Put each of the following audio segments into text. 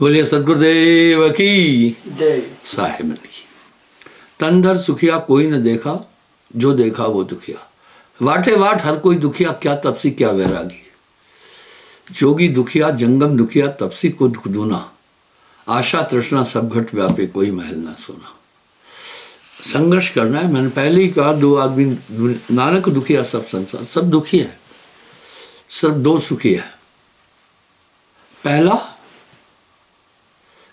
बोलिए सदगुरुदेव की जय। साहिब की। तन धर सुखिया कोई न देखा, जो देखा वो दुखिया। वाटे वाट हर कोई दुखिया, क्या तपसी क्या वैरागी। जोगी दुखिया जंगम दुखिया, तपसी को दुख दूना। आशा तृष्णा सब घट व्यापे, कोई महल ना सोना। संघर्ष करना है। मैंने पहले ही कहा, दो आदमी नानक दुखिया सब संसार, सब दुखी है, सब दो सुखी है। पहला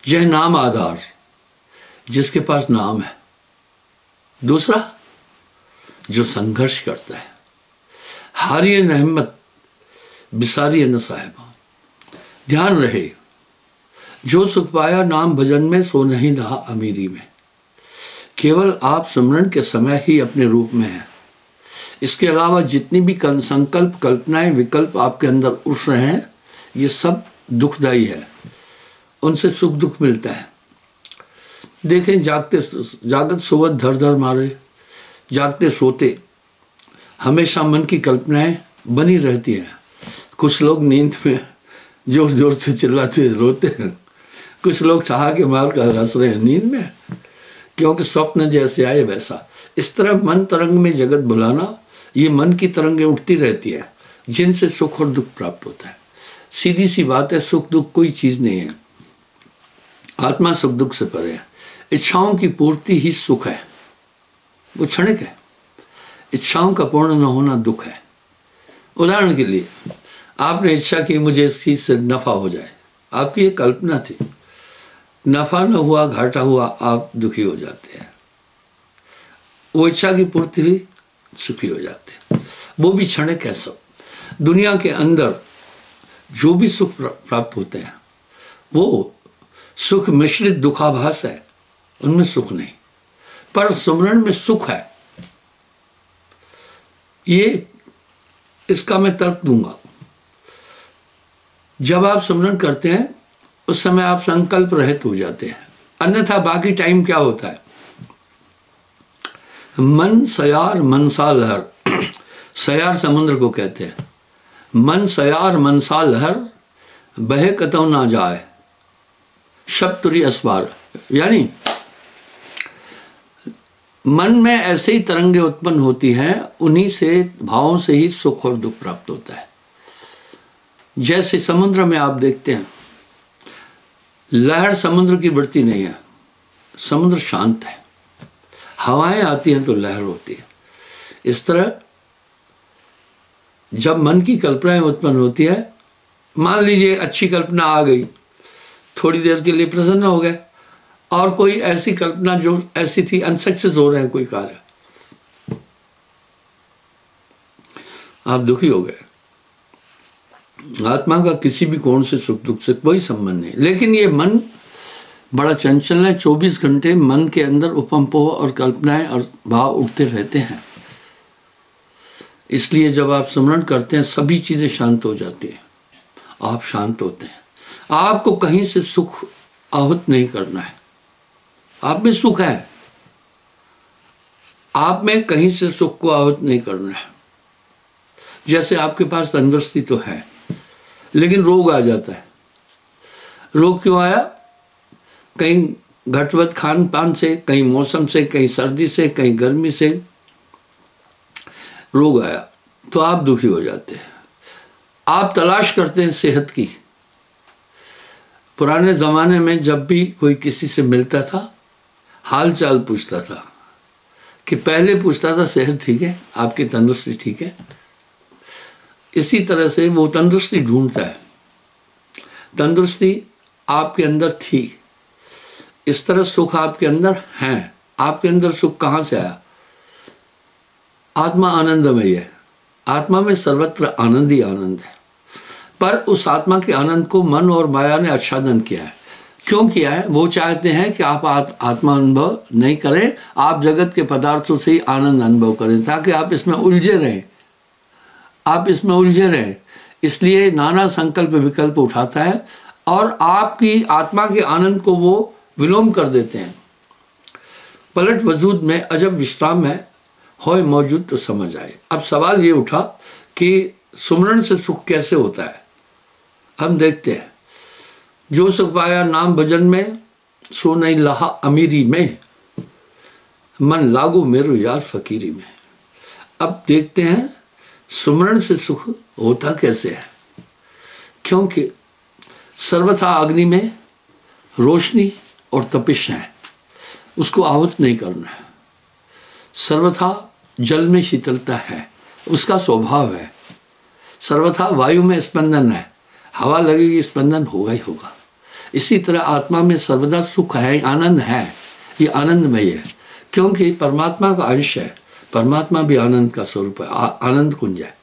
यह नाम आधार, जिसके पास नाम है। दूसरा जो संघर्ष करता है। हारिए न हिम्मत, बिसारिए न साहिबा। ध्यान रहे, जो सुख पाया नाम भजन में, सो नहीं रहा अमीरी में। केवल आप सुमरण के समय ही अपने रूप में है। इसके अलावा जितनी भी संकल्प कल्पनाएं विकल्प आपके अंदर उठ रहे हैं, ये सब दुखदायी है। उनसे सुख दुख मिलता है। देखें, जागत सोवत धर धर मारे, जागते सोते हमेशा मन की कल्पनाएं बनी रहती हैं। कुछ लोग नींद में जोर जोर से चिल्लाते रोते हैं, कुछ लोग ठहाके मार कर हंस रहे हैं नींद में, क्योंकि स्वप्न जैसे आए वैसा। इस तरह मन तरंग में जगत बुलाना, ये मन की तरंगें उठती रहती है, जिनसे सुख और दुख प्राप्त होता है। सीधी सी बात है, सुख दुख कोई चीज़ नहीं है। आत्मा सुख दुख से परे है। इच्छाओं की पूर्ति ही सुख है, वो क्षणिक है। इच्छाओं का पूर्ण न होना दुख है। उदाहरण के लिए, आपने इच्छा की मुझे इस चीज़ से नफ़ा हो जाए, आपकी ये कल्पना थी। नफ़ा न हुआ, घाटा हुआ, आप दुखी हो जाते हैं। वो इच्छा की पूर्ति हुई, सुखी हो जाते हैं। वो भी क्षणिक है। सब दुनिया के अंदर जो भी सुख प्राप्त होते हैं, वो सुख मिश्रित दुखाभास है, उनमें सुख नहीं। पर सुमरण में सुख है। ये इसका मैं तर्क दूंगा। जब आप सुमरण करते हैं, उस समय आप संकल्प रहित हो जाते हैं। अन्यथा बाकी टाइम क्या होता है? मन सयार मनसा लहर। सयार समुद्र को कहते हैं। मन सयार मनसा लहर, बहे कतौ ना जाए, शब्दुरी अस्वार। यानी मन में ऐसे ही तरंगे उत्पन्न होती हैं, उन्हीं से भावों से ही सुख और दुख प्राप्त होता है। जैसे समुद्र में आप देखते हैं, लहर समुद्र की बढ़ती नहीं है, समुद्र शांत है। हवाएं आती हैं तो लहर होती है। इस तरह जब मन की कल्पनाएं उत्पन्न होती है, मान लीजिए अच्छी कल्पना आ गई, थोड़ी देर के लिए प्रसन्न हो गए, और कोई ऐसी कल्पना जो ऐसी थी अनसक्सेस हो रहे हैं कोई कार्य, आप दुखी हो गए। आत्मा का किसी भी कोण से सुख दुख से कोई संबंध नहीं। लेकिन ये मन बड़ा चंचल है। 24 घंटे मन के अंदर उपमपोह और कल्पनाएं और भाव उठते रहते हैं। इसलिए जब आप स्मरण करते हैं, सभी चीज़ें शांत हो जाती हैं, आप शांत होते हैं। आपको कहीं से सुख आहूत नहीं करना है। आप में सुख है, आप में कहीं से सुख को आहूत नहीं करना है। जैसे आपके पास तंदुरुस्ती तो है, लेकिन रोग आ जाता है। रोग क्यों आया? कहीं घटवत खान पान से, कहीं मौसम से, कहीं सर्दी से, कहीं गर्मी से रोग आया, तो आप दुखी हो जाते हैं। आप तलाश करते हैं सेहत की। पुराने ज़माने में जब भी कोई किसी से मिलता था, हाल चाल पूछता था, कि पहले पूछता था सेहत ठीक है, आपकी तंदुरुस्ती ठीक है। इसी तरह से वो तंदुरुस्ती ढूंढता है। तंदुरुस्ती आपके अंदर थी, इस तरह सुख आपके अंदर है। आपके अंदर सुख कहाँ से आया? आत्मा आनंदमय है। आत्मा में सर्वत्र आनंद ही आनंद है। पर उस आत्मा के आनंद को मन और माया ने आच्छादन किया है। क्यों किया है? वो चाहते हैं कि आप आत्मा अनुभव नहीं करें, आप जगत के पदार्थों से ही आनंद अनुभव करें, ताकि आप इसमें उलझे रहें, आप इसमें उलझे रहें। इसलिए नाना संकल्प विकल्प उठाता है और आपकी आत्मा के आनंद को वो विलोम कर देते हैं। पलट वजूद में अजब विश्राम है, होय मौजूद तो समझ आए। अब सवाल ये उठा कि सुमरण से सुख कैसे होता है। हम देखते हैं, जो सुख पाया नाम भजन में, सो नहीं लहा अमीरी में, मन लागू मेरो यार फकीरी में। अब देखते हैं सुमरण से सुख होता कैसे है। क्योंकि सर्वथा अग्नि में रोशनी और तपिश है, उसको आहूत नहीं करना है। सर्वथा जल में शीतलता है, उसका स्वभाव है। सर्वथा वायु में स्पंदन है, हवा लगेगी स्पंदन होगा ही होगा। इसी तरह आत्मा में सर्वदा सुख है, आनंद है, ये आनंदमय है क्योंकि परमात्मा का अंश है। परमात्मा भी आनंद का स्वरूप है, आनंद कुंज है।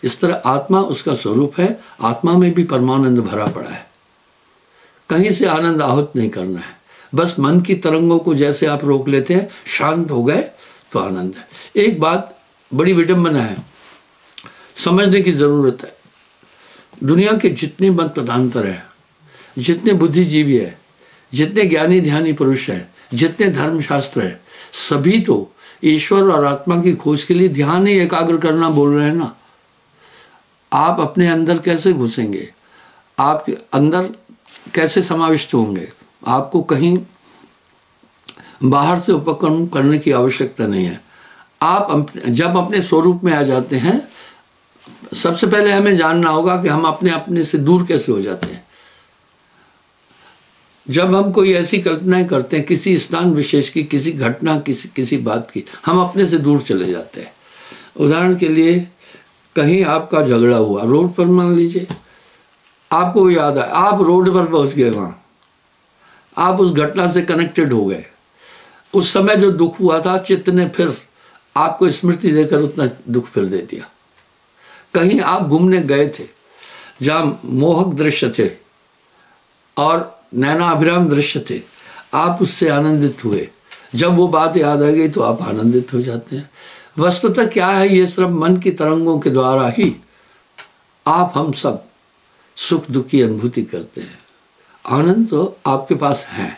इस तरह आत्मा उसका स्वरूप है, आत्मा में भी परमानंद भरा पड़ा है। कहीं से आनंद आहूत नहीं करना है, बस मन की तरंगों को जैसे आप रोक लेते हैं, शांत हो गए तो आनंद है। एक बात बड़ी विडंबना है, समझने की जरूरत है। दुनिया के जितने मत पदांतर है, जितने बुद्धिजीवी है, जितने ज्ञानी ध्यानी पुरुष है, जितने धर्मशास्त्र है, सभी तो ईश्वर और आत्मा की खोज के लिए ध्यान ही एकाग्र करना बोल रहे हैं ना। आप अपने अंदर कैसे घुसेंगे, आपके अंदर कैसे समाविष्ट होंगे, आपको कहीं बाहर से उपक्रम करने की आवश्यकता नहीं है। आप जब अपने स्वरूप में आ जाते हैं, सबसे पहले हमें जानना होगा कि हम अपने से दूर कैसे हो जाते हैं। जब हम कोई ऐसी कल्पनाएं करते हैं किसी स्थान विशेष की, किसी घटना, किसी बात की, हम अपने से दूर चले जाते हैं। उदाहरण के लिए कहीं आपका झगड़ा हुआ रोड पर, मान लीजिए आपको याद है, आप रोड पर पहुंच गए, वहां आप उस घटना से कनेक्टेड हो गए। उस समय जो दुख हुआ था, चित्त ने फिर आपको स्मृति देकर उतना दुख फिर दे दिया। कहीं आप घूमने गए थे जहां मोहक दृश्य थे और नैनाभिराम दृश्य थे, आप उससे आनंदित हुए। जब वो बात याद आ गई तो आप आनंदित हो जाते हैं। वस्तुतः क्या है, ये सिर्फ मन की तरंगों के द्वारा ही आप हम सब सुख दुख की अनुभूति करते हैं। आनंद तो आपके पास है,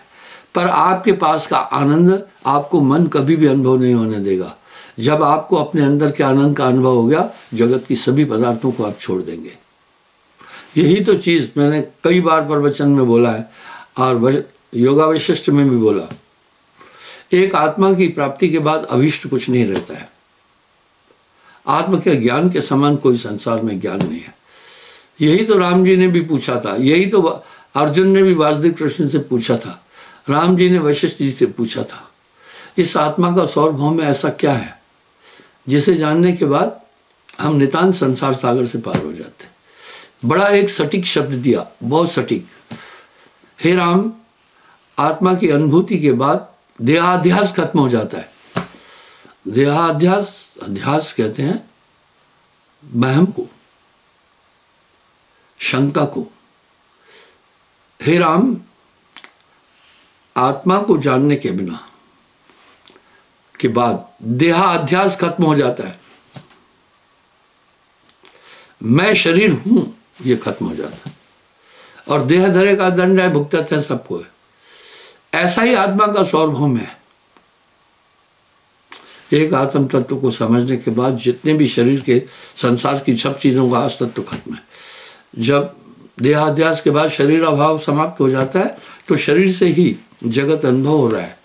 पर आपके पास का आनंद आपको मन कभी भी अनुभव नहीं होने देगा। जब आपको अपने अंदर के आनंद का अनुभव हो गया, जगत की सभी पदार्थों को आप छोड़ देंगे। यही तो चीज़ मैंने कई बार प्रवचन में बोला है और योगा वैशिष्ट में भी बोला। एक आत्मा की प्राप्ति के बाद अभीष्ट कुछ नहीं रहता है। आत्म के ज्ञान के समान कोई संसार में ज्ञान नहीं है। यही तो राम जी ने भी पूछा था, यही तो अर्जुन ने भी वासुदेव कृष्ण से पूछा था, राम जी ने वशिष्ठ जी से पूछा था। इस आत्मा का सार्वभौम में ऐसा क्या है जिसे जानने के बाद हम नितांत संसार सागर से पार हो जाते हैं। बड़ा एक सटीक शब्द दिया, बहुत सटीक। हे राम, आत्मा की अनुभूति के बाद देहाध्यास खत्म हो जाता है। देहाध्यास, अध्यास कहते हैं वहम को, शंका को। हे राम, आत्मा को जानने के बिना के बाद देहाध्यास खत्म हो जाता है। मैं शरीर हूं, ये खत्म हो जाता है और देह धरे का दंड है, भुगतते हैं सबको। ऐसा ही आत्मा का सार्वभौम है। एक आत्म तत्व को समझने के बाद जितने भी शरीर के संसार की सब चीजों का अस्तित्व खत्म है। जब देहाध्यास के बाद शरीर अभाव समाप्त हो जाता है तो शरीर से ही जगत अनुभव हो रहा है।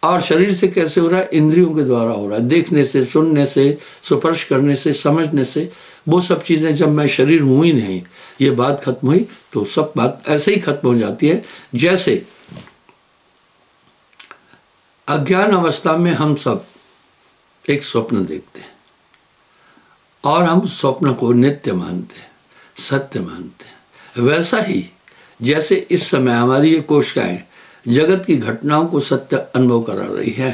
और शरीर से कैसे हो रहा है? इंद्रियों के द्वारा हो रहा है, देखने से, सुनने से, स्पर्श करने से, समझने से। वो सब चीज़ें जब मैं शरीर हूँ ही नहीं, ये बात खत्म हुई तो सब बात ऐसे ही खत्म हो जाती है। जैसे अज्ञान अवस्था में हम सब एक स्वप्न देखते हैं और हम स्वप्न को नित्य मानते हैं, सत्य मानते हैं। वैसा ही जैसे इस समय हमारी ये कोशिकाएं जगत की घटनाओं को सत्य अनुभव करा रही है,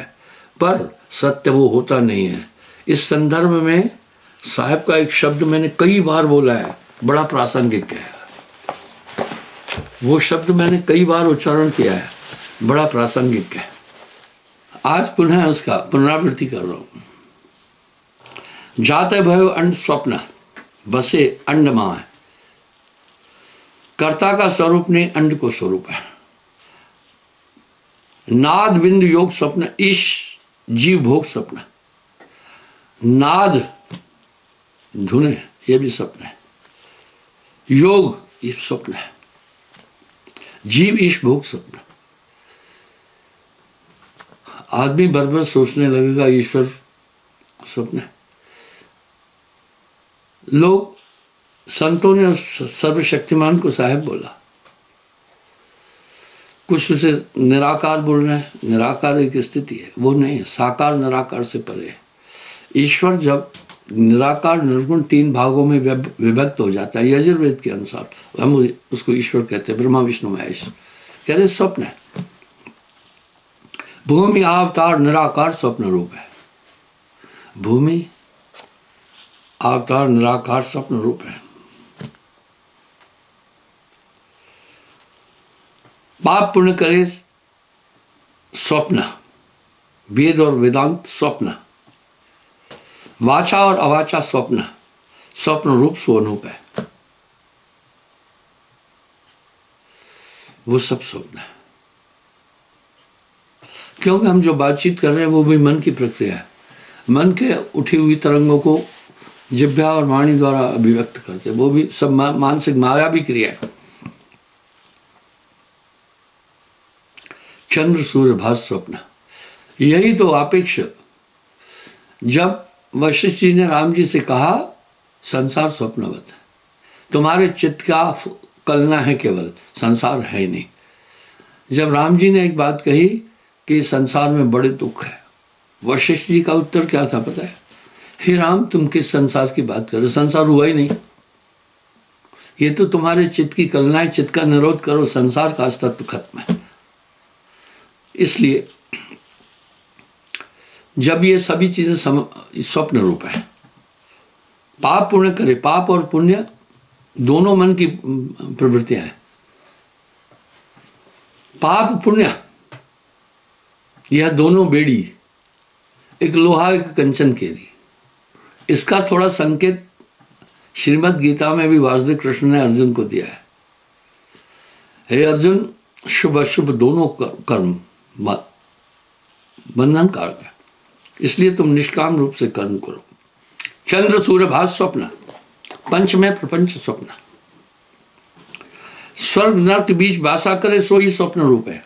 पर सत्य वो होता नहीं है। इस संदर्भ में साहब का एक शब्द मैंने कई बार बोला है, बड़ा प्रासंगिक है। वो शब्द मैंने कई बार उच्चारण किया है, बड़ा प्रासंगिक है। आज पुनः उसका पुनरावृत्ति कर रहा हूं। जाते भयो अंड स्वप्न, बसे अंड मां। कर्ता का स्वरूप नहीं, अंड को स्वरूप है। नाद बिंदु योग स्वप्न, ईश जीव भोग स्वप्न। नाद धुने, ये भी स्वप्न है। योग ये स्वप्न है। जीव ईश भोग स्वप्न। आदमी बरबर सोचने लगेगा ईश्वर स्वप्न है। लोग संतों ने सर्वशक्तिमान को साहेब बोला, कुछ उसे निराकार बोल रहे हैं। निराकार एक स्थिति है, वो नहीं है। साकार निराकार से परे है। ईश्वर जब निराकार निर्गुण तीन भागों में विभक्त हो जाता है यजुर्वेद के अनुसार, हम उसको ईश्वर कहते हैं, ब्रह्मा विष्णु महेश। कह रहे स्वप्न है। भूमि अवतार निराकार स्वप्न रूप है। भूमि अवतार निराकार स्वप्न रूप है। पाप पुण्य करे स्वप्न, वेद और वेदांत स्वप्न, वाचा और अवाचा स्वप्न, स्वप्न रूप स्वरूप है। वो सब स्वप्न है। क्योंकि हम जो बातचीत कर रहे हैं वो भी मन की प्रक्रिया है। मन के उठी हुई तरंगों को जिह्वा और वाणी द्वारा अभिव्यक्त करते हैं, वो भी सब मानसिक माया भी क्रिया है। चंद्र सूर्य भास स्वप्न, यही तो अपेक्ष। जब वशिष्ठ जी ने राम जी से कहा संसार स्वप्नवत है, तुम्हारे चित्त का कलना है, केवल संसार है नहीं। जब राम जी ने एक बात कही कि संसार में बड़े दुख है, वशिष्ठ जी का उत्तर क्या था पता है? हे राम, तुम किस संसार की बात कर रहे हो? संसार हुआ ही नहीं। ये तो तुम्हारे चित्त की कलना है, चित्त का निरोध करो, संसार का अस्तित्व खत्म है। इसलिए जब ये सभी चीजें स्वप्न रूप है, पाप पुण्य करे, पाप और पुण्य दोनों मन की प्रवृत्तियां हैं। पाप पुण्य यह दोनों बेड़ी, एक लोहा एक कंचन केरी। इसका थोड़ा संकेत श्रीमद् गीता में भी वासुदेव कृष्ण ने अर्जुन को दिया है। हे अर्जुन, शुभ अशुभ दोनों कर्म बंधन कारक है, इसलिए तुम निष्काम रूप से कर्म करो। चंद्र सूर्य भास स्वप्न, पंच में प्रपंच स्वप्न। स्वर्ग नरक के बीच वासा करे सो ही स्वप्न रूप है।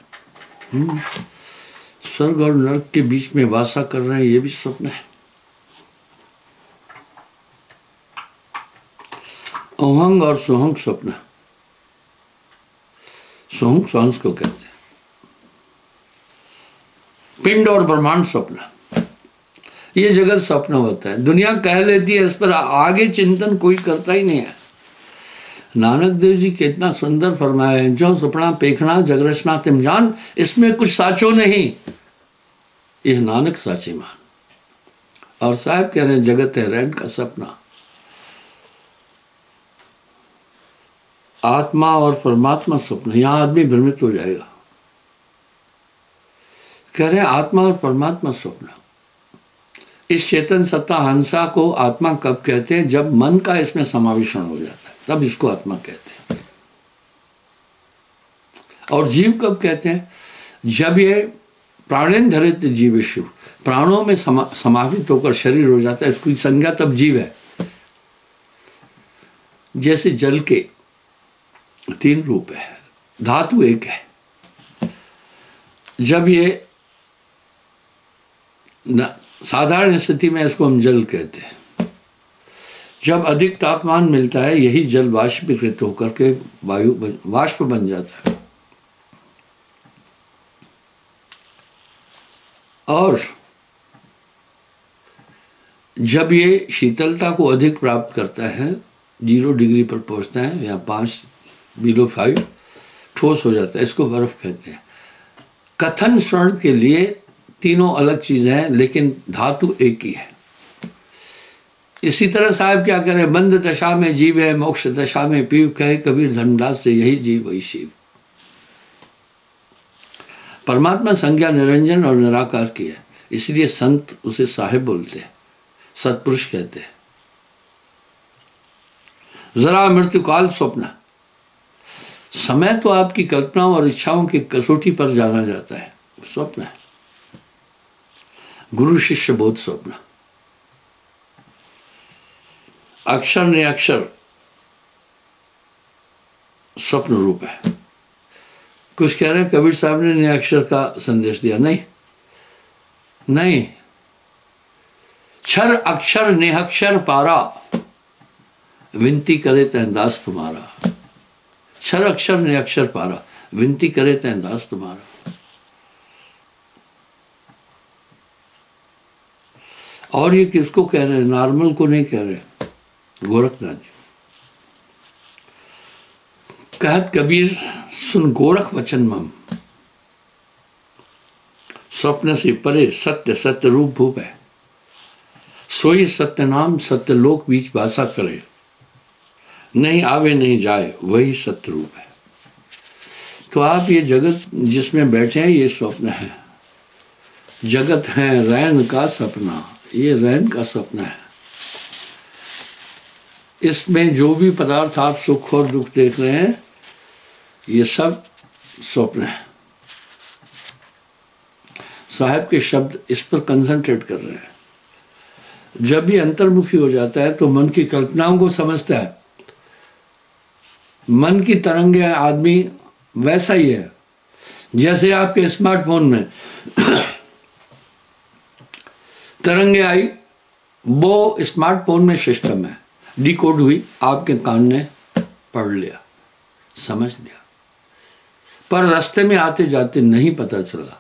स्वर्ग और नरक के बीच में वासा कर रहे हैं, ये भी स्वप्न है। अहंग और सोहंग स्वप्न। सोहंग सांस को कहते हैं। पिंड और ब्रह्मांड स्वप्न, ये जगत स्वप्न होता है। दुनिया कह लेती है, इस पर आगे चिंतन कोई करता ही नहीं है। नानक देव जी कितना सुंदर फरमाया है, जो सुपना पेखना जगरचना तिम जान, इसमें कुछ साचो नहीं, यह नानक साचे मान। और साहब कह रहे हैं जगत है रैन का सपना। आत्मा और परमात्मा स्वप्न, यहां आदमी भ्रमित हो जाएगा। कह रहे हैं आत्मा और परमात्मा स्वप्न। इस चेतन सत्ता हंसा को आत्मा कब कहते हैं? जब मन का इसमें समावेशन हो जाता है, तब इसको आत्मा कहते हैं। और जीव कब कहते हैं? जब ये प्राणेन धरित जीवेषु, प्राणों में समावित होकर शरीर हो जाता है, इसकी संज्ञा तब जीव है। जैसे जल के तीन रूप है, धातु एक है। जब ये साधारण स्थिति में इसको हम जल कहते हैं। जब अधिक तापमान मिलता है, यही जल वाष्पीकृत होकर के वायु वाष्प बन जाता है। और जब ये शीतलता को अधिक प्राप्त करता है, 0 डिग्री पर पहुंचता है या 5 ठोस हो जाता है, इसको बर्फ कहते हैं। कथन स्वर्ण के लिए तीनों अलग चीजें हैं, लेकिन धातु एक ही है। इसी तरह साहब क्या कह रहे हैं? बंद दशा में जीव है, मोक्ष दशा में पीव, कहे कबीर धर्मदास से, यही जीव वही शिव। परमात्मा संज्ञा निरंजन और निराकार की है, इसलिए संत उसे साहेब बोलते हैं, सत्पुरुष कहते हैं। जरा मृत्युकाल स्वप्न, समय तो आपकी कल्पनाओं और इच्छाओं की कसौटी पर जाना जाता है, स्वप्न है। गुरु शिष्य बोध स्वप्न। अक्षर ने अक्षर स्वप्न रूप है। कुछ कह रहे हैं कबीर साहब ने निरक्षर का संदेश दिया, नहीं नहीं, क्षर अक्षर निहक्षर पारा, विनती करे तैं दास तुम्हारा। क्षर अक्षर निहक्षर पारा, विनती करे तैं दास तुम्हारा। और ये किसको कह रहे हैं? नॉर्मल को नहीं कह रहे, गोरखनाथ जी। कहत कबीर सुन गोरख वचन मम, स्वप्न से परे सत्य सत्य रूप भूप है, सोई सत्य नाम सत्य लोक बीच भाषा करे, नहीं आवे नहीं जाए वही सत्य रूप है। तो आप ये जगत जिसमें बैठे हैं ये स्वप्न है, जगत है रैन का सपना, ये रैन का सपना है। इसमें जो भी पदार्थ आप सुख और दुख देख रहे हैं ये सब स्वप्न है। साहब के शब्द इस पर कंसंट्रेट कर रहे हैं। जब भी अंतर्मुखी हो जाता है तो मन की कल्पनाओं को समझता है। मन की तरंगे आदमी वैसा ही है जैसे आपके स्मार्टफोन में तरंगे आई, वो स्मार्टफोन में सिस्टम है, डिकोड हुई, आपके कान ने पढ़ लिया, समझ लिया, पर रास्ते में आते जाते नहीं पता चला,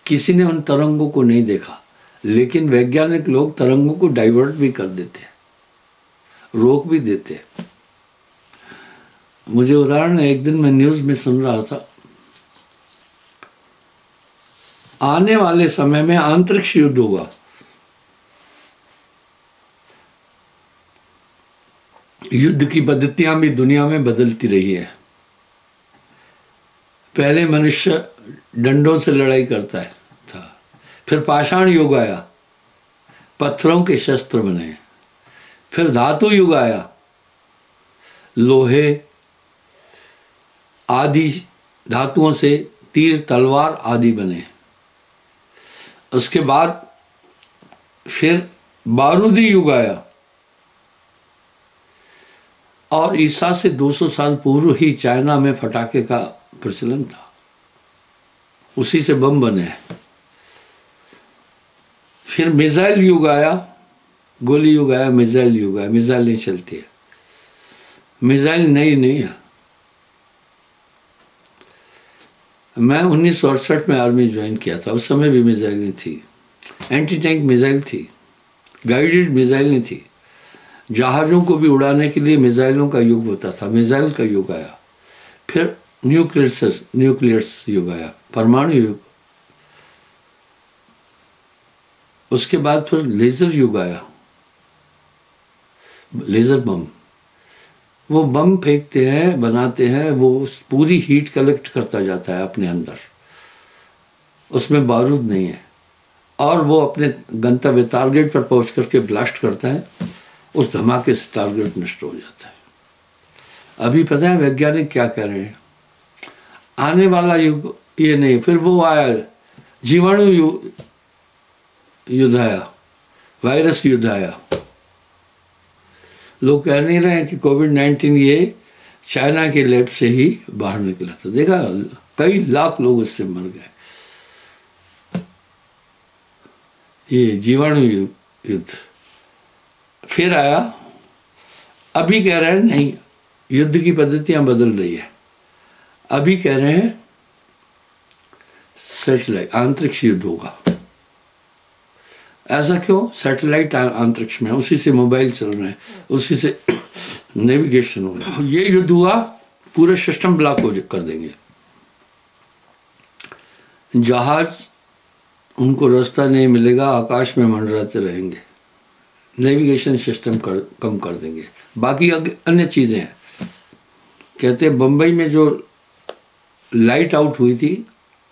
किसी ने उन तरंगों को नहीं देखा। लेकिन वैज्ञानिक लोग तरंगों को डाइवर्ट भी कर देते हैं, रोक भी देते हैं। मुझे उदाहरण, एक दिन मैं न्यूज़ में सुन रहा था, आने वाले समय में अंतरिक्ष युद्ध होगा। युद्ध की पद्धतियां भी दुनिया में बदलती रही है। पहले मनुष्य डंडों से लड़ाई करता है था, फिर पाषाण युग आया, पत्थरों के शस्त्र बने, फिर धातु युग आया, लोहे आदि धातुओं से तीर तलवार आदि बने। उसके बाद फिर बारूदी युग आया और ईसा से 200 साल पूर्व ही चाइना में फटाके का प्रचलन था, उसी से बम बने। फिर मिसाइल युग आया, गोली युग आया, मिसाइल युग आया। मिसाइल नहीं चलती है, मिसाइल नई नहीं है। मैं 1968 में आर्मी ज्वाइन किया था, उस समय भी मिसाइल नहीं थी, एंटी टैंक मिसाइल थी, गाइडेड मिसाइल नहीं थी। जहाज़ों को भी उड़ाने के लिए मिसाइलों का युग होता था, मिसाइल का युग आया। फिर न्यूक्लियर्स युग आया, परमाणु युग। उसके बाद फिर लेज़र युग आया, लेज़र बम। वो बम फेंकते हैं, बनाते हैं, वो पूरी हीट कलेक्ट करता जाता है अपने अंदर, उसमें बारूद नहीं है, और वो अपने गंतव्य टारगेट पर पहुंच करके ब्लास्ट करता है, उस धमाके से टारगेट नष्ट हो जाता है। अभी पता है वैज्ञानिक क्या कह रहे हैं? आने वाला युग ये नहीं, फिर वो आया जीवाणु युद्ध आया, वायरस युद्ध आया। लोग कह नहीं रहे हैं कि कोविड-19 ये चाइना के लैब से ही बाहर निकला था। देखा, कई लाख लोग उससे मर गए। ये जीवाणु युद्ध फिर आया। अभी कह रहे हैं नहीं, युद्ध की पद्धतियां बदल रही है। अभी कह रहे हैं सैटेलाइट अंतरिक्ष युद्ध होगा। ऐसा क्यों? सैटेलाइट अंतरिक्ष में, उसी से मोबाइल चल रहे हैं, उसी से नेविगेशन हो रहा है। ये युद्ध हुआ, पूरे सिस्टम ब्लॉक हो कर देंगे। जहाज उनको रास्ता नहीं मिलेगा, आकाश में मंडराते रहेंगे, नेविगेशन सिस्टम कम कर देंगे। बाकी अन्य चीज़ें हैं। कहते हैं बम्बई में जो लाइट आउट हुई थी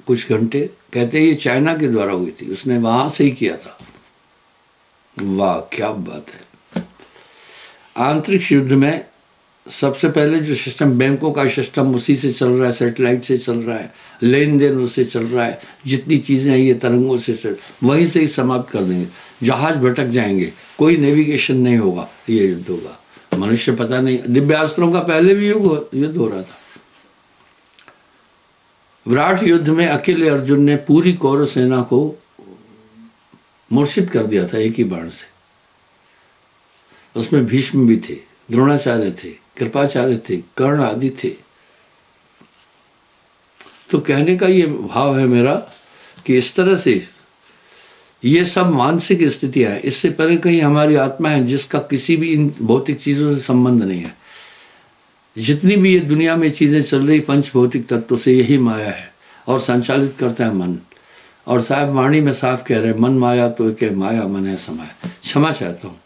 कुछ घंटे, कहते हैं ये चाइना के द्वारा हुई थी, उसने वहाँ से ही किया था। वाह, क्या बात है। अंतरिक्ष युद्ध में सबसे पहले जो सिस्टम, बैंकों का सिस्टम उसी से चल रहा है, सैटेलाइट से चल रहा है, लेन देन उससे चल रहा है, जितनी चीज़ें हैं ये तरंगों से वहीं से ही समाप्त कर देंगे। जहाज भटक जाएंगे, कोई नेविगेशन नहीं होगा, ये युद्ध होगा। मनुष्य पता नहीं, दिव्यास्त्रों का पहले भी युद्ध हो रहा था। विराट युद्ध में अकेले अर्जुन ने पूरी कौरव सेना को मूर्छित कर दिया था एक ही बाण से। उसमें भीष्म भी थे, द्रोणाचार्य थे, कृपाचार्य थे, कर्ण आदि थे। तो कहने का ये भाव है मेरा कि इस तरह से ये सब मानसिक स्थितियां हैं। इससे परे कहीं हमारी आत्मा है जिसका किसी भी इन भौतिक चीज़ों से संबंध नहीं है। जितनी भी ये दुनिया में चीज़ें चल रही पंच भौतिक तत्वों से, यही माया है और संचालित करता है मन। और साहब वाणी में साफ कह रहे हैं, मन माया तो क्या माया मन है समय। क्षमा चाहता हूँ,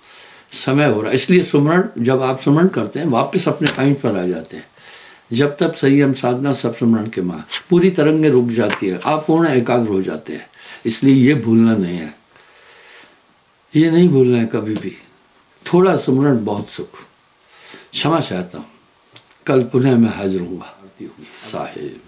समय हो रहा है। इसलिए सुमरण, जब आप सुमरण करते हैं वापस अपने पॉइंट पर आ जाते हैं। जब तक संयम साधना सब सुमरण के माँ, पूरी तरंगें रुक जाती है, आप पूर्ण एकाग्र हो जाते हैं। इसलिए ये भूलना नहीं है, ये नहीं भूलना है कभी भी। थोड़ा सुमरण बहुत सुख। क्षमा चाहता हूँ, कल पुनः मैं हाजिर हूँगा। साहिब।